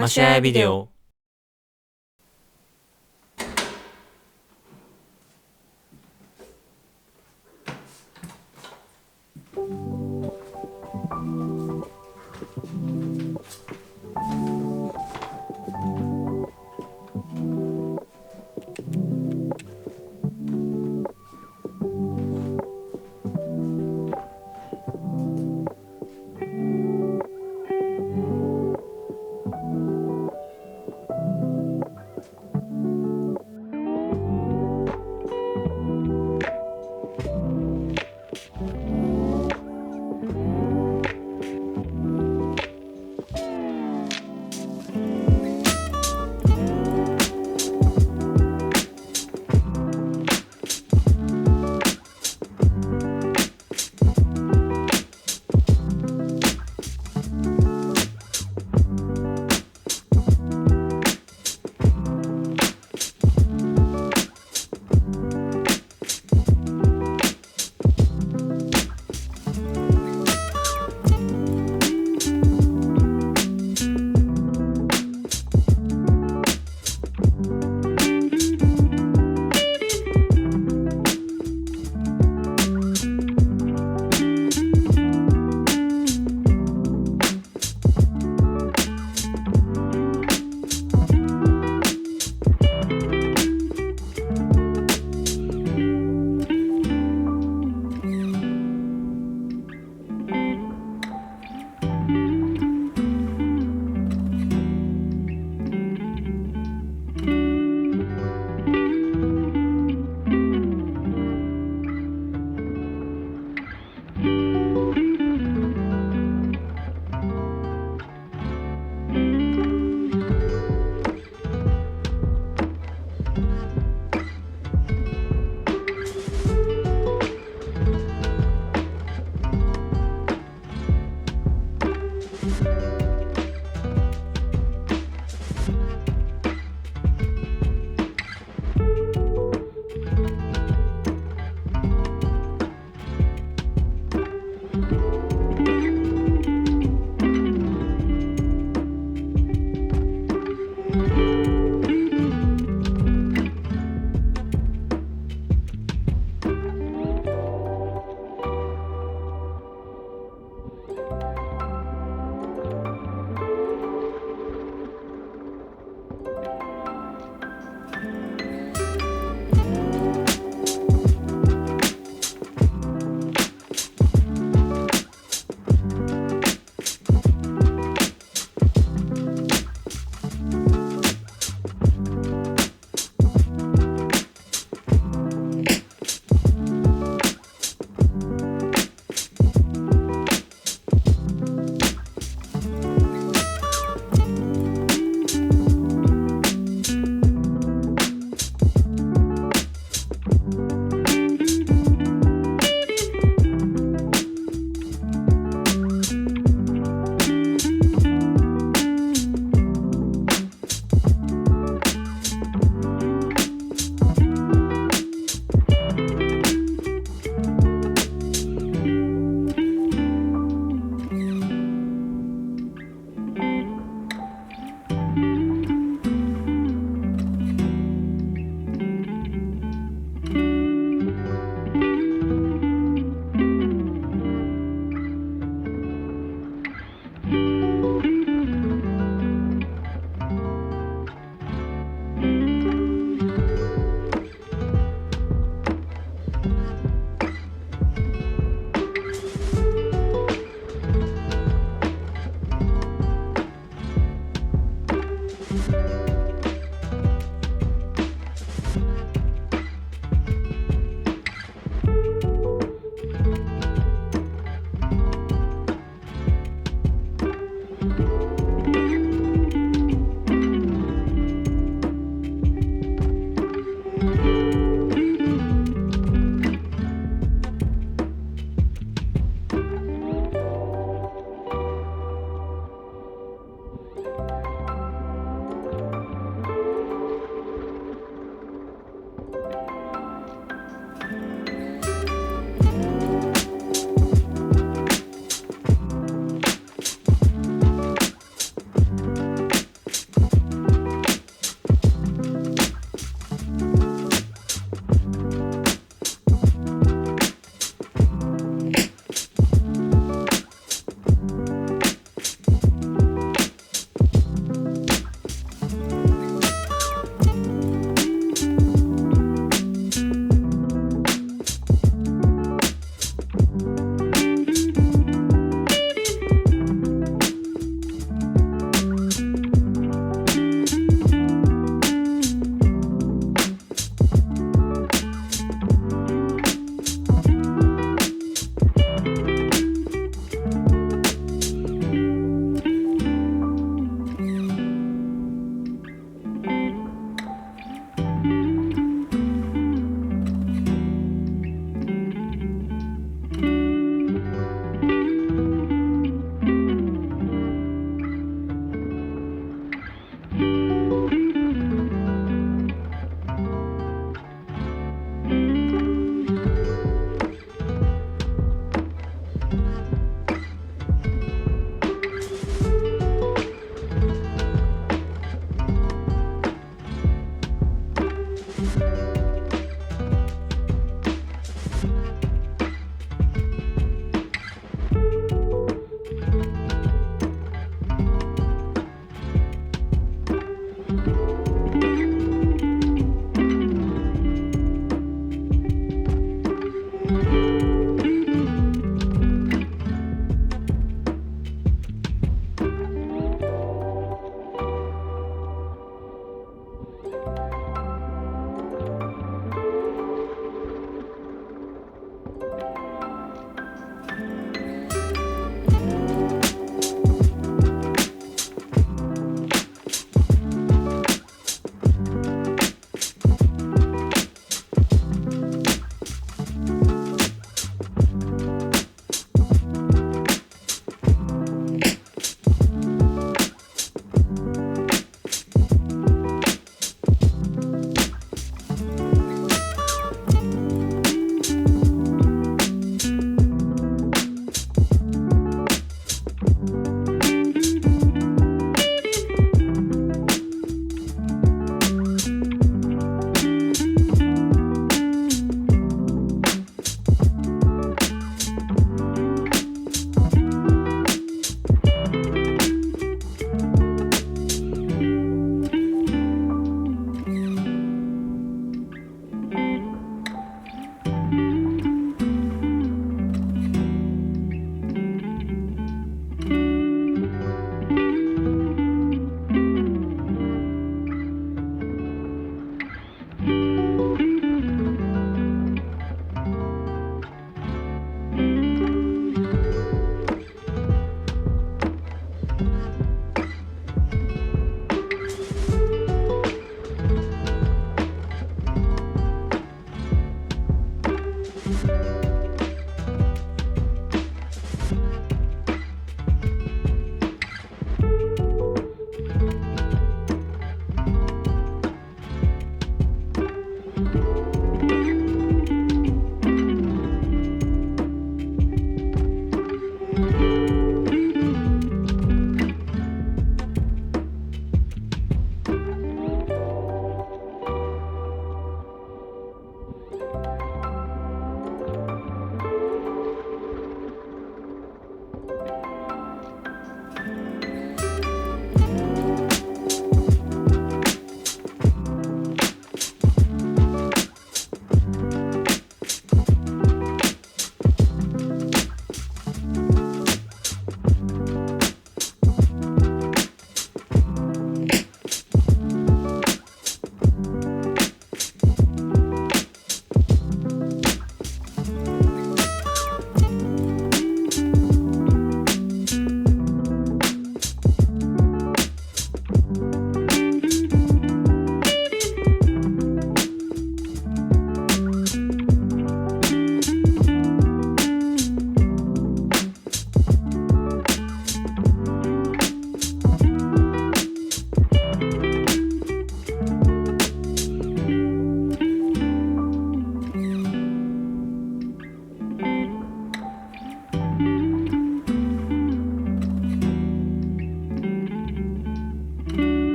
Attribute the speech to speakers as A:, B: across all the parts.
A: マシュアヤビデオ。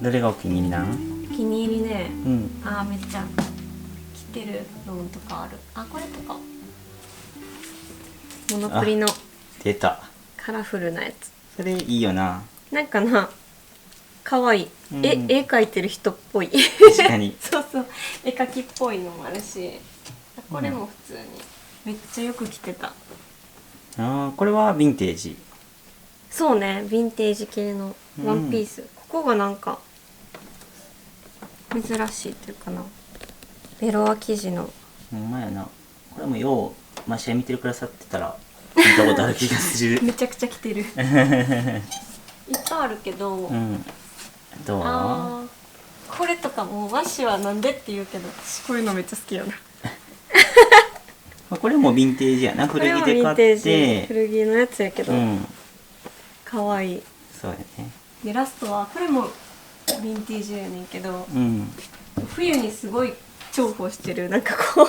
B: どれがお気に入りなん？
A: お気に入りね、めっちゃ着てるのとかある。これとかモノプリの
B: 出た
A: カラフルなやつ。
B: それいいよな。
A: なんかな、かわいい、絵描いてる人っぽい。
B: 確かに
A: そうそう、絵描きっぽいのもあるし、これも普通にめっちゃよく着てた。
B: これはヴィンテージ。
A: そうね、ヴィンテージ系のワンピース、ここがなんか珍しいっていうかな、ベロア生地の。
B: ほんまやな。これもよう試合見てくださってたら見たことある気がする。
A: めちゃくちゃ着てる。いっぱいあるけど、
B: どう？
A: これとかも和紙はなんでって言うけど、私こういうのめっちゃ好きよな。
B: これもヴィンテージやな。古着で買って。
A: 古着のやつやけど、かわいい。
B: そうやね。
A: でラストはこれもヴィンテージやねんけど、冬にすごい重宝してる、なんかこ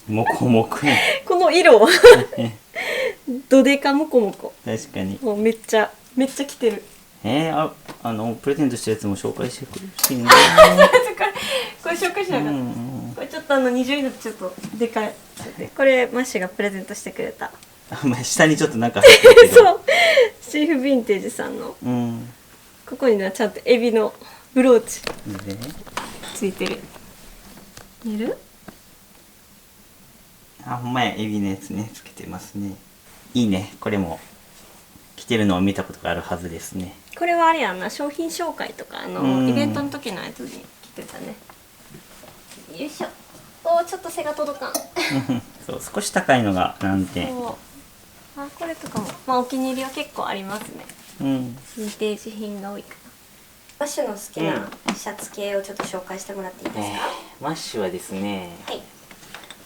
A: う
B: モコモコや
A: この色ドデカモコモコ。
B: 確かに。
A: もうめっちゃ着てる。
B: プレゼントしたやつも紹介してくれるしね。
A: これ紹介しなかった、これちょっと20位のちょっとでかい。これマッシュがプレゼントしてくれた。
B: 下にちょっとなんか入ってるけど。
A: そう、シーフヴィンテージさんの、ここにはちゃんとエビのブローチついてる。見る？
B: ほんまや、エビのやつね、つけてますね。いいね。これも着てるのを見たことがあるはずですね。
A: これはあれやんな、商品紹介とかイベントの時のやつに着てたね。よいしょ。ちょっと背が届かん。
B: そう、少し高いのが難点。
A: これとかもお気に入りは結構ありますね。ヴィンテージ品が多いかな。マッシュの好きなシャツ系をちょっと紹介してもらっていいですか？
B: マッシュはですね、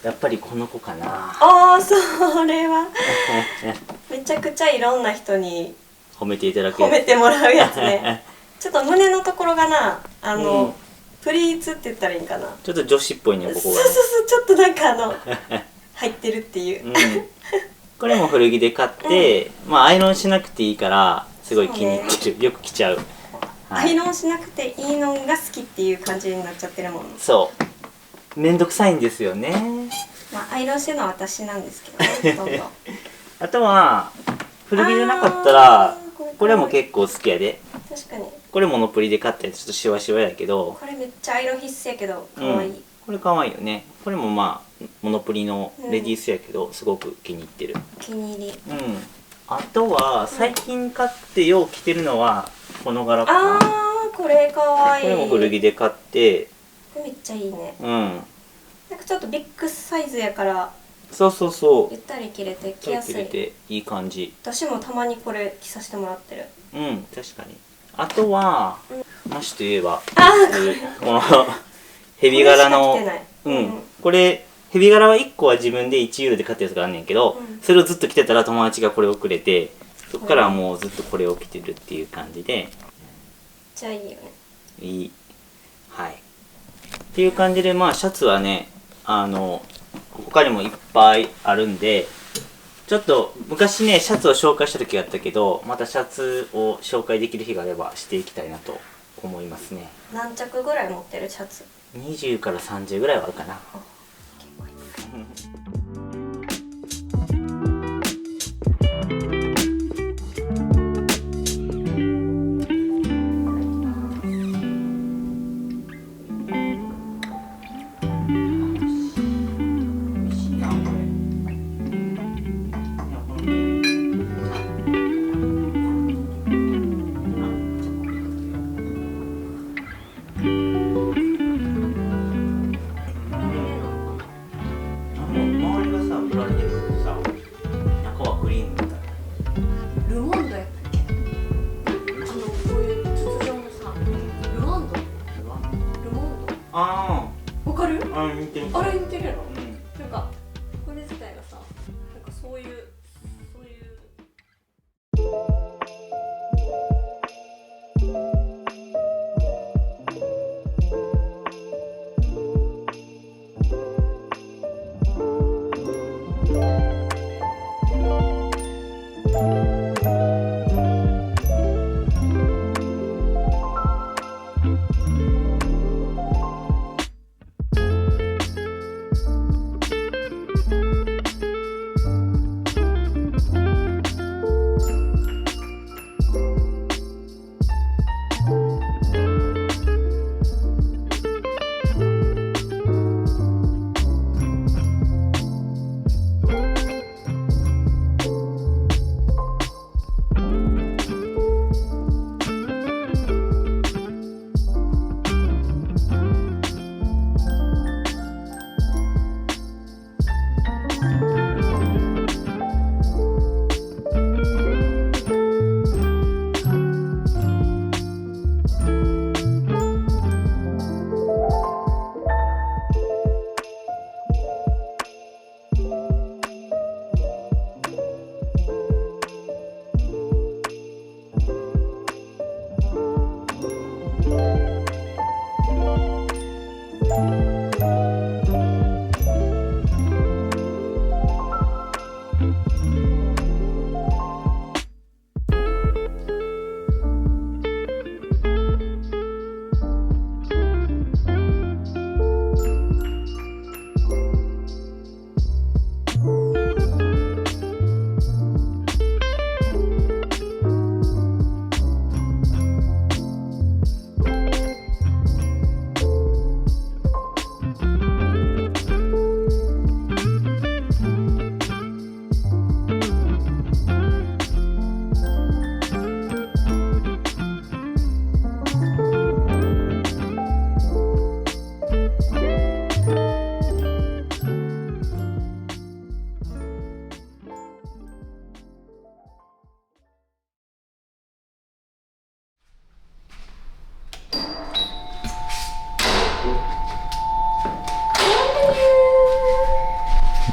B: やっぱりこの子かな。
A: それはめちゃくちゃいろんな人に
B: 褒めていただける、
A: 褒めてもらうやつね。ちょっと胸のところがな、プリーツって言ったらいいんかな、
B: ちょっと女子っぽいね、ここが。
A: そうちょっとなんか入ってるっていう、
B: これも古着で買って、アイロンしなくていいからすごい気に入ってる、よく着ちゃう。
A: アイロンしなくていいのが好きっていう感じになっちゃってるもん。
B: そうめんどくさいんですよね。
A: アイロンしてるのは私なんですけどね。
B: あとは古着じゃなかったらこれも結構好きやで。
A: 確かに
B: これモノプリで買ったやつ、ちょっとシワシワやけど、
A: これめっちゃアイロン必須やけどかわいい、
B: これかわいいよね。これもモノプリのレディースやけど、すごく気に入ってる。
A: お気に入り。
B: あとは最近買ってよう着てるのはこの柄かな。
A: これかわいい。
B: これも古着で買って、
A: これめっちゃいいね。
B: なん
A: かちょっとビッグサイズやから
B: そう
A: ゆったり着れて着やすい。
B: 着れていい感じ。
A: 私もたまにこれ着させてもらってる。
B: 確かに。あとはマッシュといえばこのヘビ柄の、これヘビ柄は1個は自分で1ユーロで買ったやつがあんねんけど、それをずっと着てたら友達がこれをくれて、そっからもうずっとこれを着てるっていう感じで。
A: じゃあいいよね。
B: いい。っていう感じで、シャツはね、他にもいっぱいあるんで、ちょっと昔ねシャツを紹介した時があったけど、またシャツを紹介できる日があればしていきたいなと思いますね。
A: 何着ぐらい持ってるシャツ
B: ？20から30ぐらいはあるかな。
A: 結構いい。あれ似てるやろ、なんかこれ自体がさ、なんかそういう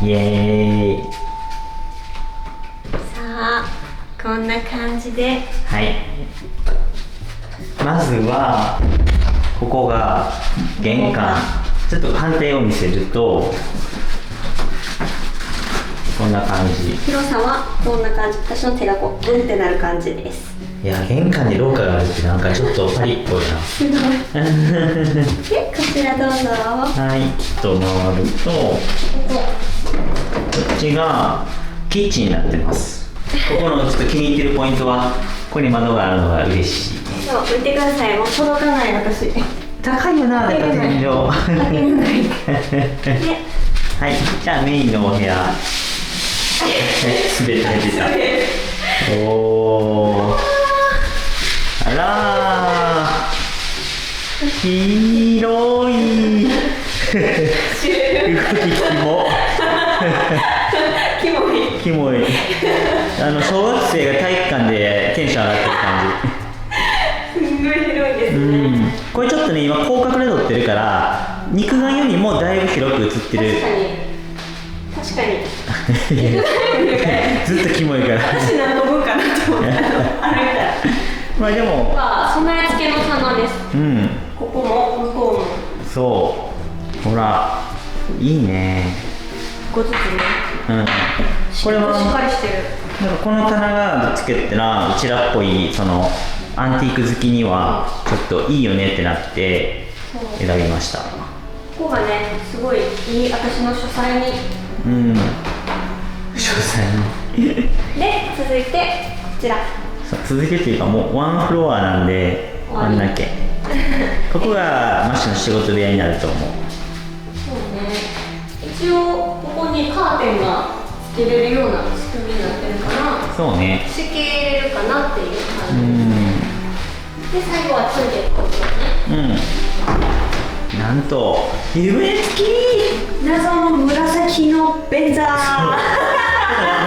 B: イエーイ。
A: さあこんな感じで、
B: はい、まずはここが玄関。ちょっと反対を見せるとこんな感じ。
A: 広さはこんな感じ。私の手がこうグンってなる感じです。
B: いや、玄関に廊下があるってなんかちょっとパリっぽいな。
A: すごいで、こちらどうぞ。
B: はい、と回るとこっちがキッチンになってます。ここのちょっと気に入ってるポイントはここに窓があるのが嬉しい。
A: そう、見てください。もう届かない私。
B: 高いよな、やっぱ天井。はい、じゃあメインのお部屋。滑って出た。おー、あらー、広い。動きキモい。小学生が体育館でテンション上がってる感じ。
A: すごい広いですね。
B: これちょっとね、今広角で撮ってるから肉眼よりもだいぶ広く映ってる。
A: 確かに
B: ずっとキモいから
A: 私何飛ぶかなと思ったら歩いたら
B: まあでも
A: 備え付けの棚です。ここも向こうも
B: そうほらいいね。
A: 1個ずつね。
B: これは
A: しっかりしてる。
B: なんかこの棚がどっちかってな、うちらっぽいそのアンティーク好きにはちょっといいよねってなって選びました。
A: ここがねすごいいい私の書斎に。
B: 書斎に
A: で続いてこちら。
B: 続いてっていうかもうワンフロアなんであんだけここがマッシュの仕事部屋になると思う。
A: そうね。一応ここにカーテンがつけれるような仕組みになってるから
B: そうね、
A: 仕切れるかなっていう感じで最後はトイレってことですね。
B: なんと湯船付き。
A: 謎の紫の便座。
B: な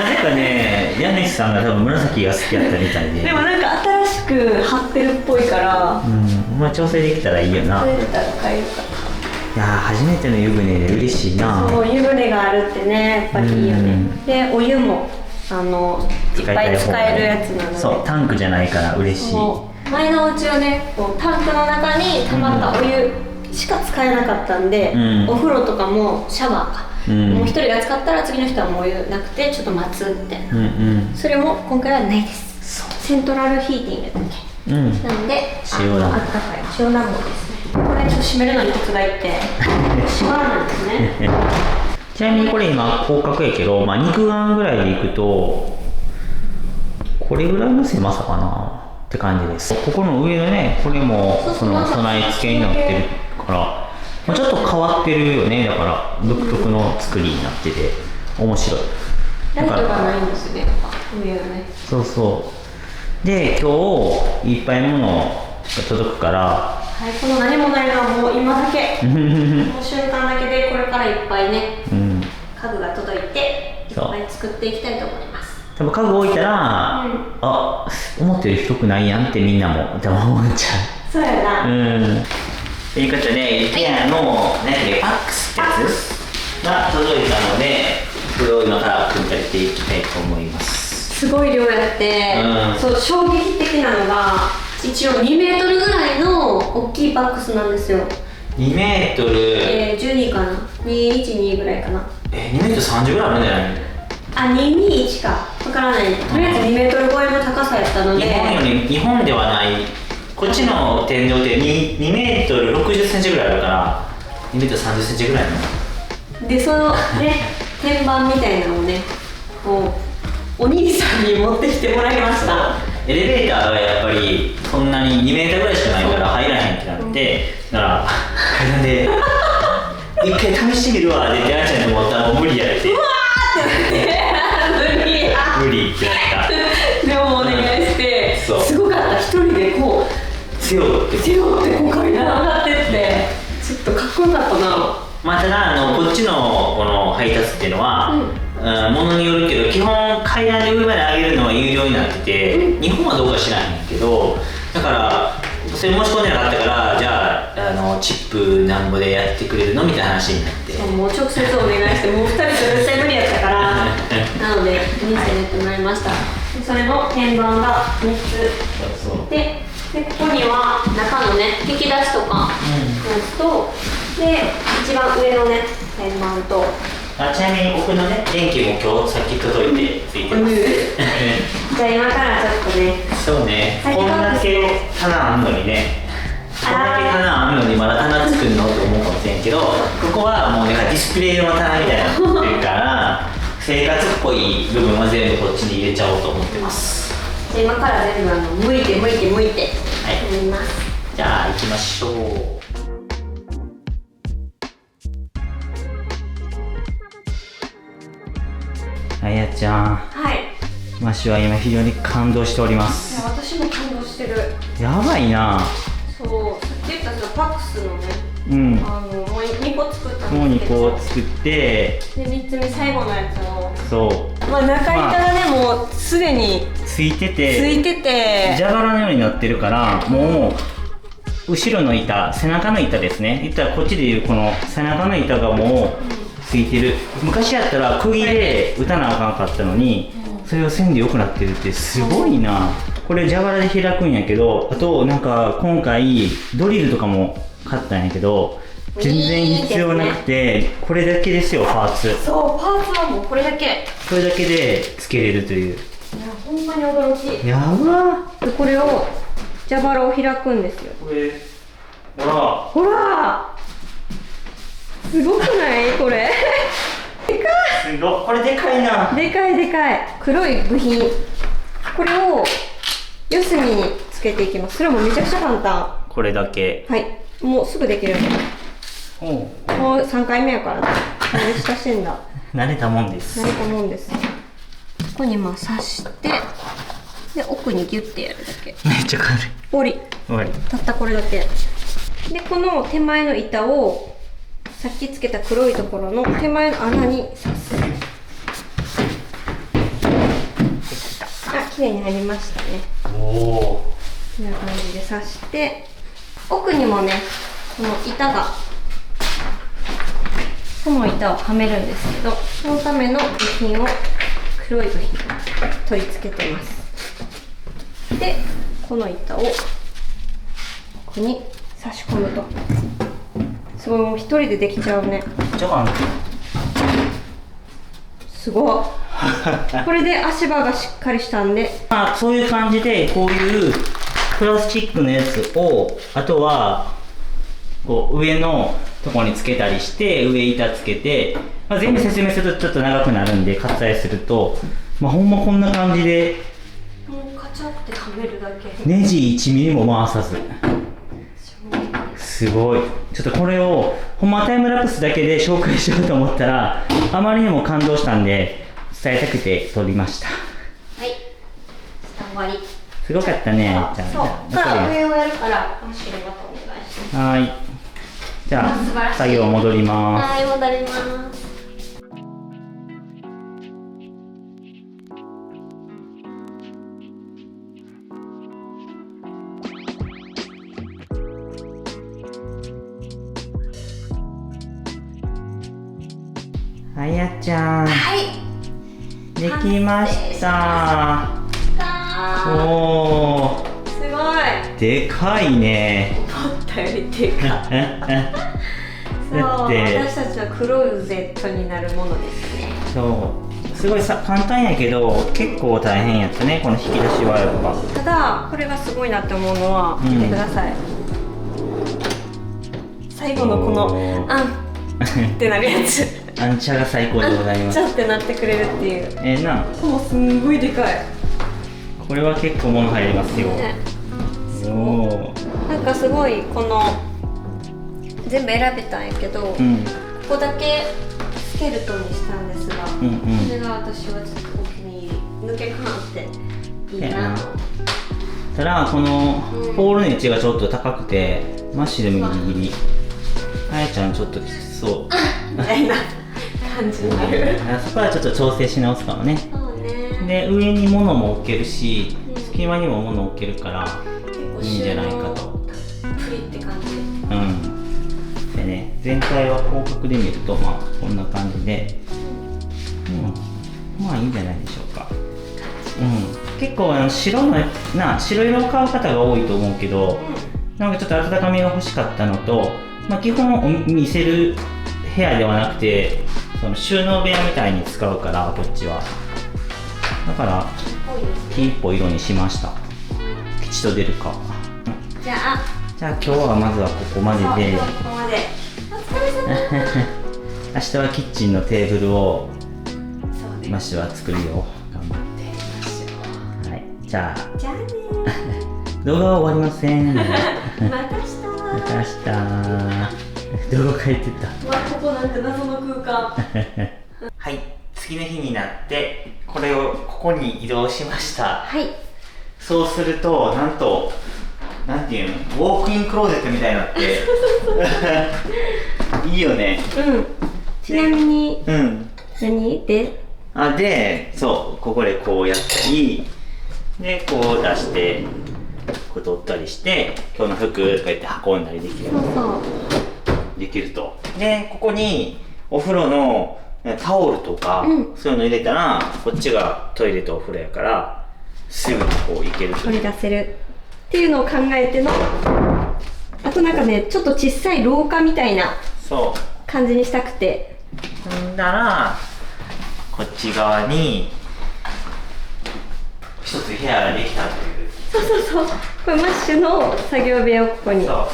B: ぜかね、家主さんが多分紫が好きやったみたいで。
A: でもなんか新しく貼ってるっぽいから、
B: まあ調整できたらいいよな。
A: それだったら買えるか。
B: いやー、初めての湯船で嬉しいな。
A: そう、湯船があるってね、やっぱりいいよね。で、お湯もいっぱい使えるやつなので。
B: そう、タンクじゃないから嬉しい。
A: 前のうちはね、こうタンクの中に溜まったお湯しか使えなかったんで、お風呂とかもシャワーか、もう一人が使ったら次の人はもうお湯なくてちょっと待つって、それも今回はないです。セントラルヒーティングだっけ、なので
B: 塩暖房、
A: あったかい塩暖房ですね。これちょっと閉めるのに手伝いってシワなんですね。
B: ちなみにこれ今広角やけど、まあ、肉眼ぐらいでいくとこれぐらいの狭さかなって感じです。ここの上のね、これもその備え付けになってるから、まあ、ちょっと変わってるよね。だから独特の作りになってて面白い。
A: ライトがないんですね、上はね。
B: そうそうで、今日いっぱいものが届くから、
A: はい、この何もないのはもう今だけこの瞬間だけでこれからいっぱいね、家具が届いていっぱい作っていきたいと思います。
B: 多分家具置いたら、あ、思ったより広くないやんってみんなも多分思っちゃう。
A: そうやな。
B: ということで、IKEA のパックスってやつが届いたので、これを今から組み立てていきたいと思います。
A: すごい量やって、そう衝撃的なのが一応2メートルぐらいの大きいバックスなんですよ。
B: 2メートル、
A: 12かな、212ぐらいかな。
B: 2メートル30ぐらいあるんじゃない？
A: あ、221か分からない。とりあえず2メートル超えの高さやったので、
B: 日本ではない。こっちの天井って2メートル60センチぐらいあるから2メートル30センチぐらいの
A: で、そのね天板みたいなのをね、こうお兄さんに持ってきてもらいました。
B: エレベーターがやっぱりそんなに2メーターぐらいしかないから入らへんってなって、だから階段で一回試してみるわで出会っちゃうと思ったらもう無理やって。うわーって無理ってなった。
A: でもお願いして、すごかった。一人でこう
B: 背負って
A: こう階段上がってって、ちょっとかっこよかったな。
B: まあ、ただこっちのこの配達っていうのは、ものによるけど基本階段で上まで上げるのは有料になってて、日本はどうか知らへんけど、だからそれ申し込んでなかったから、じゃあ
C: チップなんぼでやってくれるのみたいな話になって、
A: もう直接お願いして、もう2人と絶対無理やったからなので2世やってもらいました。それの天板が3つで、ここには中のね引き出しとかのやつと、で一番上のね天板と、
C: ちなみに僕のね電気も今日さっき届いてついてます
A: じゃあ今からちょっとね、
C: そうね、こんだけ棚あんのにね、こんだけ棚あんのにまだ棚作るのって思うかもしれんけど、ここはもうなんかディスプレイ用の棚みたいになってるから生活っぽい部分は全部こっちに入れちゃおうと思ってます。
A: じゃあ今から全部剥いてやります。
C: じゃあ行きましょう。あやちゃん、
A: はい。
C: マシは今非常に感動しておりま
A: いや
C: す。
A: 私も感動してる。
C: やばいな。
A: そう、さっき言ったそのパックスのね、
C: うん、
A: もう2個作った
C: もう2
A: んですけど、
C: 個作って
A: で3つ目最後のやつを、
C: そう
A: まあ中板がね、もうすでに
C: ついてて蛇腹のようになってるから、もう後ろの板、背中の板ですね、言ったらこっちでいうこの背中の板がもうついてる。昔やったら釘で打たなあかんかったのに、それを線で良くなってるってすごいな。これ蛇腹で開くんやけど、あとなんか今回ドリルとかも買ったんやけど、全然必要なくて、これだけですよ、パーツ。
A: そう、パーツはもうこれだけ
C: で付けれるという。
A: いや、ほんまに驚き。
C: やば
A: ー。でこれを蛇腹を開くんですよ。
C: これ
A: ほらすごくないこれでかい。
C: すごい、これでかいな。
A: でかい黒い部品、これを四隅につけていきます。それもめちゃくちゃ簡単。
C: これだけ。
A: はい、もうすぐできる。
C: も
A: う3回目やからね、慣れ親しんだ
C: 慣れたもんです。
A: ここにまあ刺して、で奥にギュッてやるだけ。
C: めっちゃ軽い。
A: 終わり。たったこれだけで、この手前の板をさっきつけた黒いところの手前の穴に刺す。あ、綺麗に入りましたね。
C: おお。
A: こんな感じで刺して、奥にもね、この板が、この板をはめるんですけど、そのための部品を、黒い部品を取り付けてます。で、この板をここに差し込むと、すごい、もう一人でできちゃうね。すごいこれで足場がしっかりしたんで、
C: まあそういう感じで、こういうプラスチックのやつを、あとはこう上のところにつけたりして、上板つけて、まあ、全部説明するとちょっと長くなるんで割愛すると、まあ、ほんまこんな感じで、
A: もうカチャってはめるだけ。
C: ネジ1ミリも回さず、すごい。ちょっとこれをほんまタイムラプスだけで紹介しようと思ったら、あまりにも感動したんで伝えたくて撮りました。
A: はい、終わり。
C: すごかったね。
A: じゃあ、そうから上をやるからマッシュルまたお願いします。
C: はい、じゃあ作業戻ります。
A: はい、戻ります。
C: あやちゃん、
A: はい、
C: できました。おー、
A: すごい。
C: でかいね。
A: 思ったよりでかいそう、私たちはクローゼットになるものですね。
C: そうすごい簡単やけど結構大変やったね、この引き出しはやっぱ。
A: ただこれがすごいなって思うのは、見てください、最後のこのあんってなるやつ
C: アンチャが最高でございます。
A: アンチャってなってくれるっていう。
C: な、
A: もうすんごいでかい。
C: これは結構物入りますよ、ね、
A: なんかすごいこの全部選べたんやけど、ここだけスケルトンにしたんですが、それが私はちょっとお気に入り。抜け感あっていいな。
C: ただこのポールの位置がちょっと高くて、マッシュでもギリギリ。あやちゃんちょっときつそう
A: みたいな感じになる。
C: そこはちょっと調整し直すかもね。で上に物も置けるし、隙間にも物置けるからいいんじゃないかと。
A: たっぷりって感じ。
C: 全体は広角で見るとまあこんな感じで、まあいいんじゃないでしょうか。結構白色を買う方が多いと思うけど、なんかちょっと温かみが欲しかったのと、基本見せる部屋ではなくてその収納部屋みたいに使うから、こっちはだから黄っぽい色にしました。吉と出るか。
A: じゃあ
C: 今日はまずはここまでで、
A: ここまでお疲れ様
C: 明日はキッチンのテーブルを
A: そうね
C: マッシュは作るよ。頑張って。はい、じゃあ
A: じゃあね
C: 動画は終わりません。ま
A: また明日
C: た明日。動画書いてた。
A: ここなんか謎の空間
C: はい、次の日になってこれをここに移動しました。
A: はい。
C: そうするとなんとなんていうの、ウォークインクローゼットみたいになっていいよね。
A: ちなみに
C: 何
A: で
C: そうここでこうやったりでこう出してこう取ったりして今日の服こうやって運んだりできる。できると。でここにお風呂のタオルとか、そういうの入れたらこっちがトイレとお風呂やからすぐこう行けると。
A: 取り出せるっていうのを考えての、あとなんかねちょっと小さい廊下みたいな感じにしたくて、
C: んだらこっち側に一つ部屋ができたという。
A: そうこれマッシュの作業部屋をここに。
C: そう、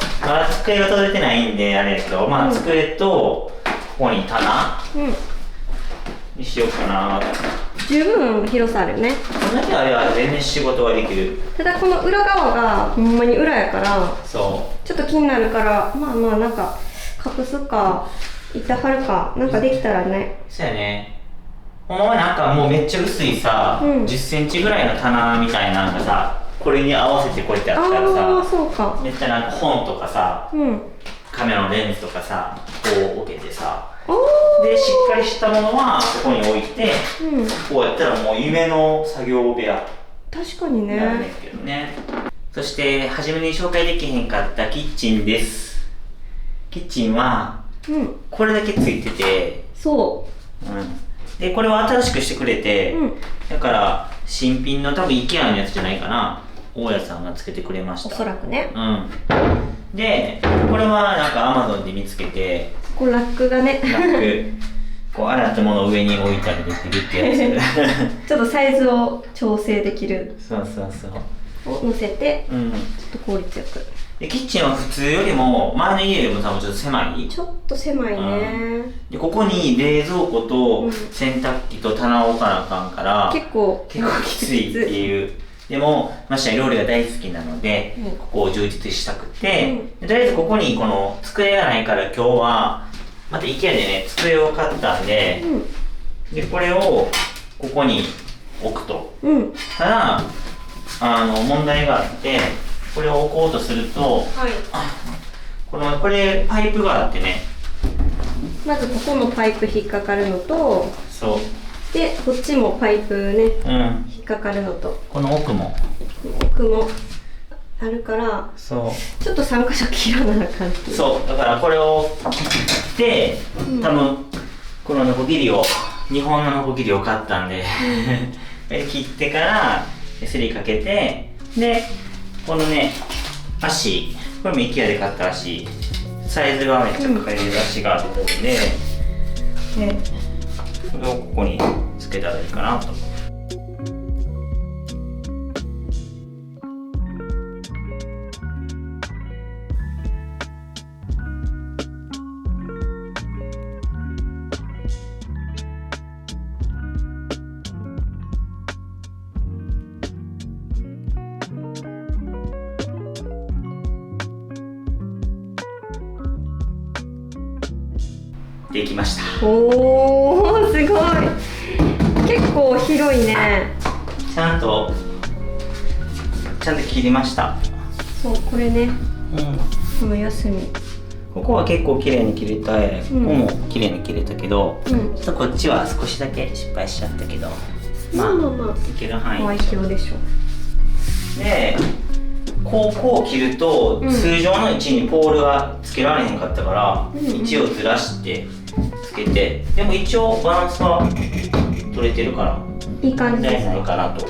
C: 机が届いてないんであれやけど、机とここに棚、にしようかな。
A: 十分広さあるよね。
C: こんだけあれは全然仕事ができる。
A: ただこの裏側がほんまに裏やから
C: そう
A: ちょっと気になるから、なんか隠すか板張るかなんかできたらね。
C: そうやね。ほんまはなんかもうめっちゃ薄いさ、10センチぐらいの棚みたいなのがさ、これに合わせてこうやってあったらさ、
A: そうか。
C: めっちゃなんか本とかさ、カメラのレンズとかさ、こう置けてさ、でしっかりしたものはここに置いて、こうやったらもう夢の作業部屋
A: 確かにね。
C: なんですけどね。そして初めに紹介できへんかったキッチンです。キッチンはこれだけついてて、でこれは新しくしてくれて、だから新品の多分 IKEA のやつじゃないかな、大家さんがつけてくれました。
A: おそらくね。
C: でこれはなんか Amazon で見つけて、
A: こうラックがね
C: こう洗ったものを上に置いたりできるってやつ
A: ちょっとサイズを調整できるを乗せて、ちょっと効率よく。
C: でキッチンは普通よりも前の家よりも多分ちょっと狭い。
A: ちょっと狭いね。
C: でここに冷蔵庫と洗濯機と棚を置かなあかんから、
A: 結構
C: きついっていう。でもマッシュは料理が大好きなので、ここを充実したくて、とりあえずここにこの机がないから今日はまた IKEA でね机を買ったんで、でこれをここに置くと。ただ問題があって、これを置こうとすると、これパイプがあってね、
A: まずここのパイプ引っかかるのと、でこっちもパイプね、引っかかるのと、
C: この奥も
A: あるから、
C: ち
A: ょっと3箇所切らなあかんっていう。
C: だからこれを切って、多分このノコギリを日本のノコギリを買ったんで切ってからすりかけて、でこのね足、これも IKEA で買った足、サイズがめっちゃかかる足があってるんで、これをここにつけたらいいかなと。できました。
A: おー、すごい。結構広いね。
C: ちゃんと切りました。
A: これね、この四隅、
C: ここは結構綺麗に切れた、ここも綺麗に切れたけど、ちょっとこっちは少しだけ失敗しちゃったけど、いける範囲。
A: 愛嬌でしょ。
C: でこう切ると、通常の位置にポールがつけられへんかったから、位置をずらしてつけて、でも一応バランスは取れてるから
A: いい感じです
C: 問題ないかなと。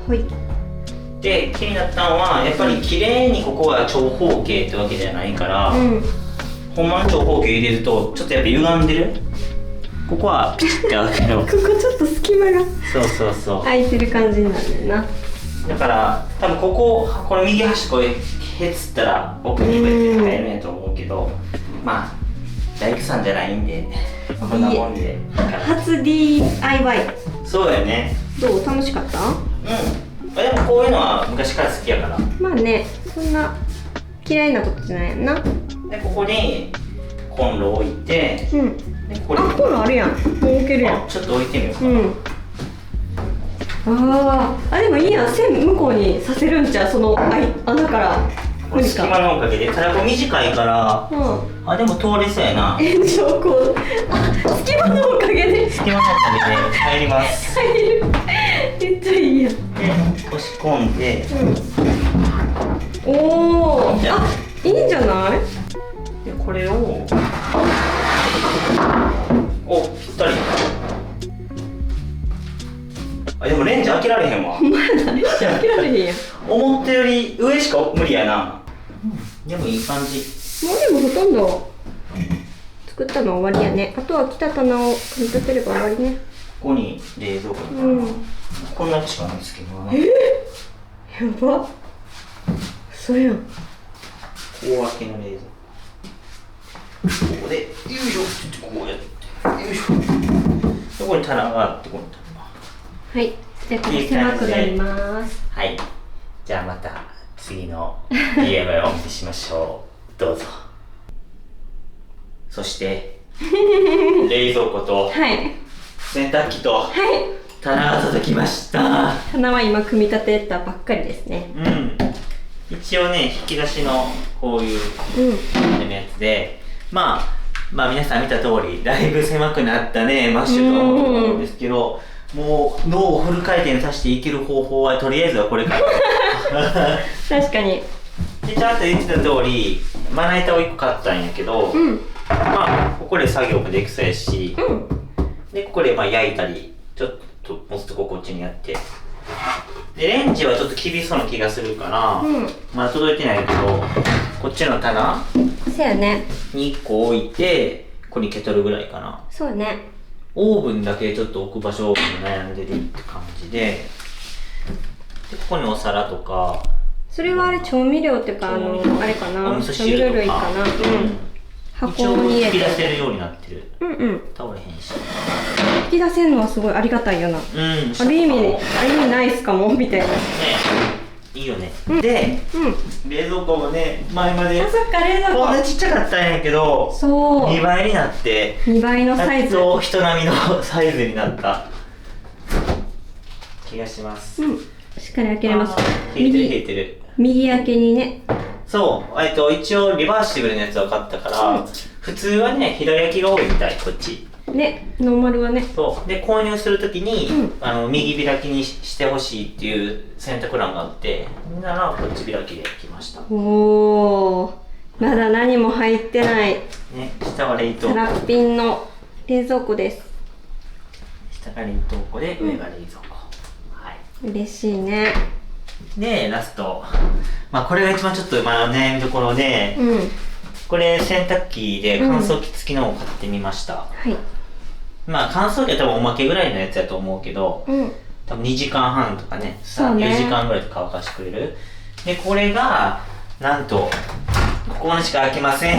A: はい。
C: で気になったのはやっぱり綺麗にここが長方形ってわけじゃないから、ほんまの長方形入れるとちょっとやっぱ歪んでる。ここはピチッて合うけど
A: ここちょっと隙間が
C: そう
A: 空いてる感じになるんだよな。
C: だから多分この右端これへつったら奥にこうやって入るんやと思うけど、まあ大工さんじゃないんでこんなもんで
A: 初 DIY。
C: そうだよね。
A: どう？楽しかった？
C: でもこういうのは昔から好きやから。
A: まあね、そんな嫌いなことじゃないやんな。
C: でここにコンロ置いて、でこれ
A: コンロあるやん。もう置けるやん。
C: ちょっと置いてみようか。
A: でもいいやん。線向こうにさせるんちゃう、その穴から。
C: これ隙間のおかげで、ただこれ短いから、でも通れそうやな。
A: 延長コード。隙間のおかげで。
C: 隙間のおかげで入ります。
A: 入る。めっちゃいいやん。
C: で押し込んで、
A: おお、いいんじゃない？
C: でこれをぴったり。でもレンジ開けられへんわ。
A: レンジ開けられへんやん。
C: 思ったより上しか無理やな。でもいい感じ。
A: もうでもほとんど作ったの終わりやね。あとは来た棚を組み立てれば終わりね。
C: ここに冷蔵庫、こんなしかないんですけどね。
A: やば。そうやん。
C: 大分けの冷蔵庫。ここでよいしょってこうやってよいしょ。でここに棚があってこの棚。
A: はい。でここ狭くなります。
C: はい。じゃあまた次の DIY をお見せしましょう。どうぞ。そして冷蔵庫と洗濯機と棚が届きました。
A: 棚は今組み立てたばっかりですね。
C: 一応ね引き出しのこういうやつで、まあ皆さん見た通りだいぶ狭くなったねマッシュと思うんですけど、もう脳をフル回転させていける方法はとりあえずはこれから
A: 確かに。
C: でちゃんと言ってた通りまな板を1個買ったんやけど、ここで作業もできそうやし、でここで焼いたりちょっともうちょっとこっちにやって、でレンジはちょっと厳しそうな気がするから、まだ届いてないけどこっちの棚
A: そうやね
C: に1個置いて、ここにケトルぐらいかな。
A: そうね。
C: オーブンだけちょっと置く場所を悩んでるって感じで、ここにお皿とか。
A: それはあれ調味料っていうかあれかな、
C: お味噌汁とか
A: 類かな。箱に入れて
C: 一応引き出せるようになってる。倒れへんし。
A: 引き出せるのはすごいありがたいよな。ある意味ナイスかもみたいな。ね、
C: いいよね。で、冷蔵庫もね前まで
A: そっか冷蔵庫
C: こんなちっちゃかったんやけど、
A: そう
C: 2倍になって
A: 2倍のサイズ。
C: 人並みのサイズになった気がします。
A: しっかり開けれます。
C: 冷えてる。
A: 右開けにね。
C: そう、一応リバーシブルのやつは買ったから、普通はね左焼きが多いみたい、こっち
A: ね、ノーマルはね。
C: そうで購入するときに、右開きにしてほしいっていう選択欄があって、ならこっち開きで来ました。
A: おお、まだ何も入ってないね。
C: 下は冷凍庫、
A: さらっぴんの冷蔵庫です。
C: 下が冷凍庫で上が冷蔵庫、
A: 嬉しいね。
C: でラスト、これが一番ちょっと悩みどころで、これ洗濯機で乾燥機付きのを買ってみました。乾燥機は多分おまけぐらいのやつやと思うけど、多分2時間半とかね、4時間ぐらいで乾かしてくれる。でこれがなんとここまでしか開けません。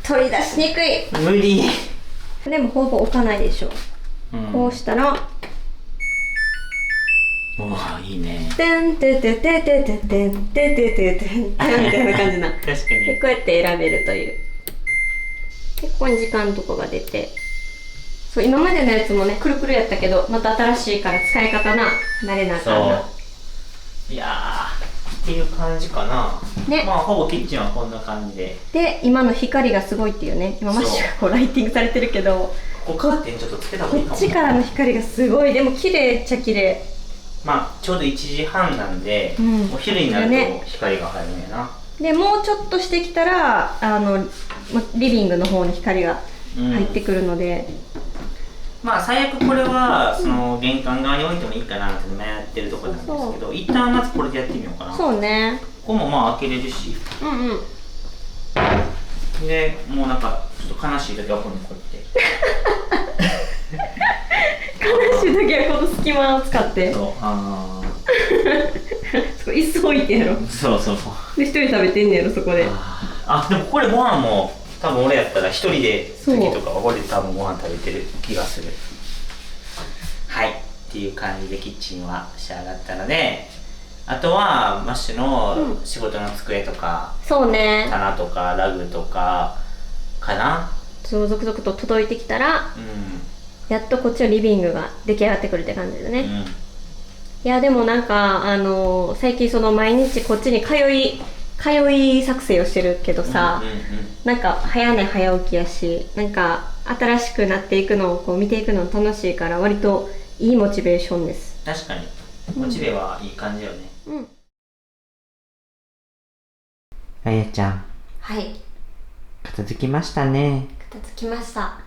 A: 取り出しにくい。
C: 無理。
A: でもほぼ置かないでしょ。こうしたら
C: いいね。
A: てんててててててんててててんみたいな感じな。
C: 確かに。
A: でこうやって選べるという。でここに時間とかが出て、そう今までのやつもねくるくるやったけど、また新しいから使い方慣れなあかんな。
C: いやーっていう感じかな。
A: ね。
C: ほぼキッチンはこんな感じで。
A: で今の光がすごいっていうね。今マッシュがこうライティングされてるけど、
C: ここカーテンちょっとつけた方がいいかも。
A: こっちからの光がすごい。でも綺麗っちゃ綺麗。
C: まあちょうど1時半なんで、お昼になると光が入るんやな。
A: でもうちょっとしてきたらリビングの方に光が入ってくるので、
C: まあ最悪これはその玄関側に置いてもいいかなって迷ってるところなんですけど、一旦まずこれでやってみようかな。
A: そうね。
C: ここもまあ開けれるし、でもうなんかちょっと悲しい時はここにこうやって
A: 悲しい時はこの隙間を使って、
C: そう
A: そこ椅子置いてやろ。
C: そう
A: で一人食べてんねやろそこで。
C: あ、でもこれご飯も多分俺やったら一人で時とかはこれで多分ご飯食べてる気がする。はいっていう感じでキッチンは仕上がったので、あとはマッシュの仕事の机とか、
A: そうね、
C: 棚とかラグとかかな。
A: そう続々と届いてきたら、やっとこっちのリビングが出来上がってくるって感じだね。いやでもなんか最近その毎日こっちに通い作成をしてるけどさ、なんか早寝早起きやし、なんか新しくなっていくのをこう見ていくの楽しいから、割といいモチベーションです。
C: 確かにモチベはいい感じよね。あやちゃん、
A: はい、
C: 片付きましたね。
A: 片付きました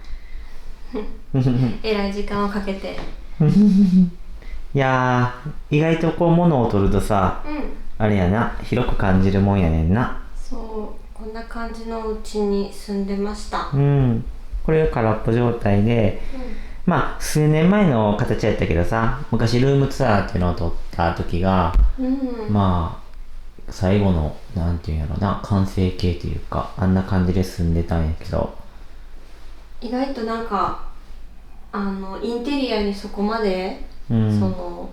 A: えらい時間をかけて
C: いやー、意外とこう物を取るとさ、あれやな、広く感じるもんやねんな。
A: そう、こんな感じのうちに住んでました。
C: これが空っぽ状態で、まあ数年前の形やったけどさ、昔ルームツアーっていうのを撮った時が、まあ最後のなんていうんやろな、完成形というか、あんな感じで住んでたんやけど、
A: 意外となんかインテリアにそこまで、その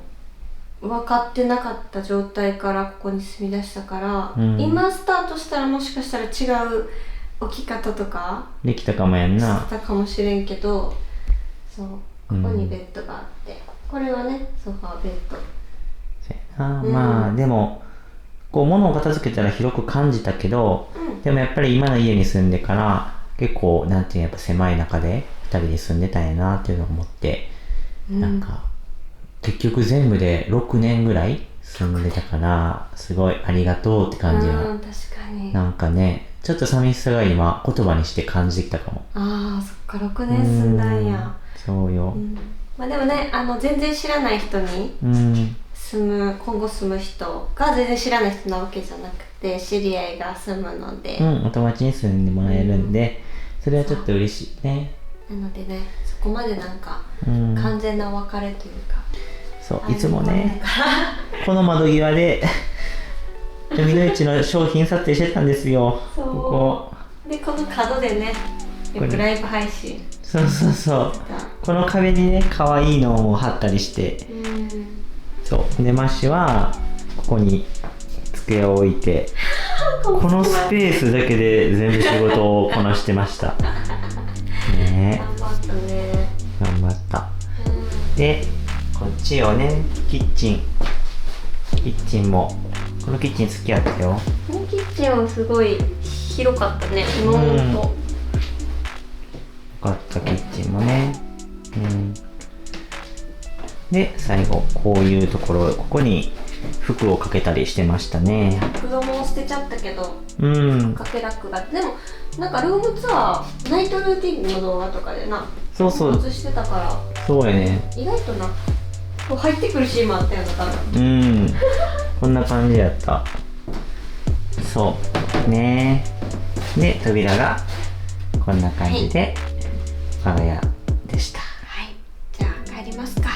A: 分かってなかった状態からここに住み出したから、今スタートしたらもしかしたら違う置き方とか
C: できたかもやんな。
A: したかもしれんけど、そう、ここにベッドがあって、これはねソファーベッド。
C: まあでもこう物を片付けたら広く感じたけど、でもやっぱり今の家に住んでから結構なんていうやっぱ狭い中で2人で住んでたんやなっていうのを思って、なんか結局全部で6年ぐらい住んでたから、すごいありがとうって感じが、
A: 確かに
C: なんかね、ちょっと寂しさが今言葉にして感じてきたかも。
A: ああ、そっか、6年住んだんや。
C: そうよ。
A: まあでもね、全然知らない人に今後住む人が全然知らない人なわけじゃなくて、知り合いが住むので、
C: お友達に住んでもらえるんで、それはちょっと嬉しいね。
A: なのでね、そこまでなんか完全なお別れというか、
C: そういつもねこの窓際で海の市の商品撮影してたんですよ。
A: そう
C: こ
A: で、この角でね、よくライブ配信。
C: そうこの壁にね可愛いのを貼ったりして、そうでマッシュはここに机を置いてこのスペースだけで全部仕事をこなしてましたね。
A: 頑張ったね。
C: 頑張った。でこっちをね、キッチンもこのキッチン好きやったよ。
A: このキッチンはすごい広かったね、今思うと。よ
C: かったキッチンもね。で最後こういうところ、ここに服をかけたりしてましたね。
A: 子供を捨てちゃったけど、かけラックがあって、でもなんかルームツアーナイトルーティンの動画とかでな、
C: そう
A: 映してたから、
C: そうやね、
A: 意外となこう入ってくるシーンもあったよな、多分。
C: こんな感じやった。そうね。で扉がこんな感じで、我が家でした。
A: はい、じゃあ帰りますか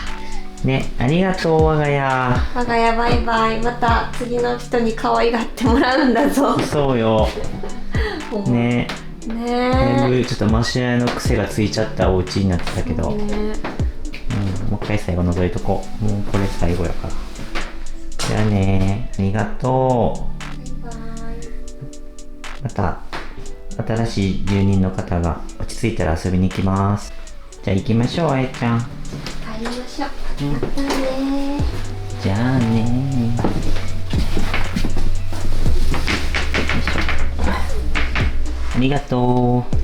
C: ね。ありがとう我が家。
A: 我が家バイバイ。また次の人に可愛がってもらうんだぞ。
C: そうよね。だいぶちょっとマシュヤの癖がついちゃったお家になってたけど、もう一回最後覗いとこう。もうこれ最後やから。じゃあね、ありがとう。
A: バイバイ。
C: また新しい住人の方が落ち着いたら遊びに行きます。じゃあ行きましょう、あやちゃん。
A: 帰りましょう。またね。
C: じゃあね。ありがとう。